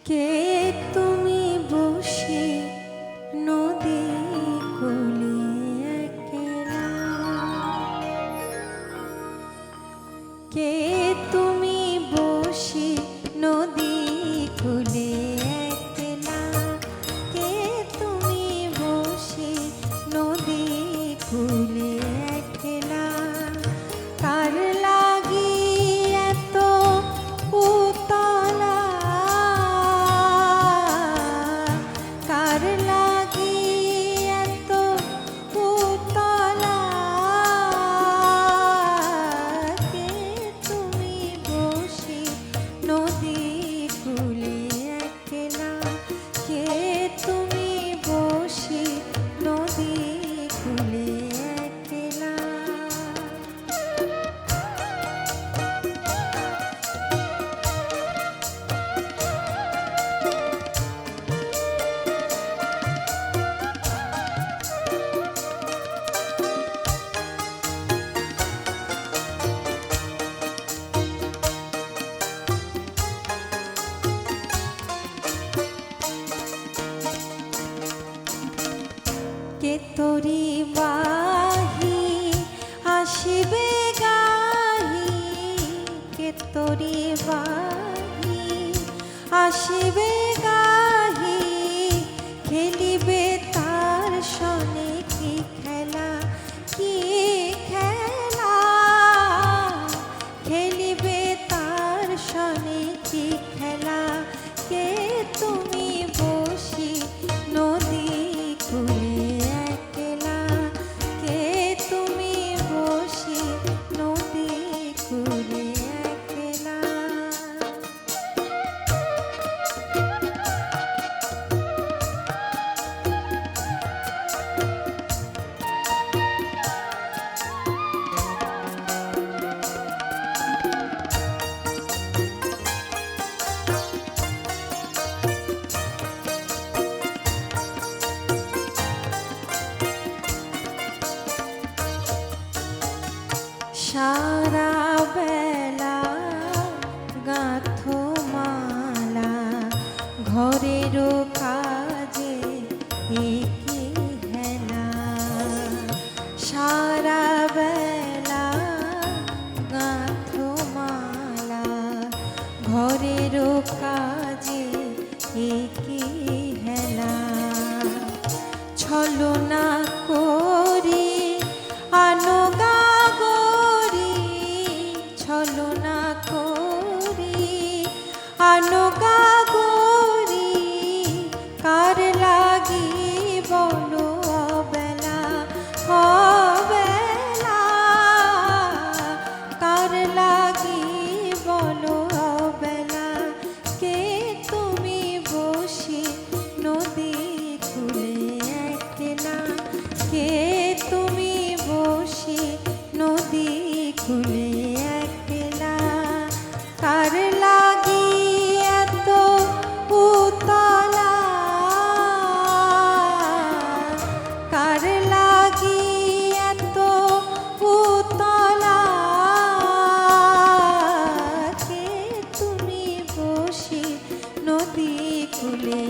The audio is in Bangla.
কে তুমি বসে নদী কূলে একলা, কে তুমি বসে নদী কূলে একলা, কে তুমি বসে নদী কূলে একলা, কার লাগি এত উতলা, কার লাগি এত উতলা, কে তুমি বসে নদী কূলে একলা, কে তুমি বসে নদী কূলে একলা। কে তোরি বাহি আসিবে গাহি, কে তোরি বাহি আসিবে গাহি, খেলিবে তার সনে কি খেলা, কি খেলা, খেলিবে তার সনে কি খেলা, কে তুমি বসি নদী কূলে একলা, কে তুমি বসে নদী কূলে একলা। সারা বেলা গাঁথো মালা, ঘরেরও কাজে একি হেলা, সারা বেলা গাঁথো মালা, ঘরেরও কাজে একি হেলা, ছলনা করি আনো গাগরি, ছলনা করি আনো গাগরি, কার লাগি বলো অবেলা, অবেলা, কার লাগি বলো অবেলা, কে তুমি বসে নদী কূলে একলা, কে তুমি বসে নদী কূলে একলা, কার লাগি এত উতলা, কার লাগি এত উতলা, কে তুমি বসে নদী কূলে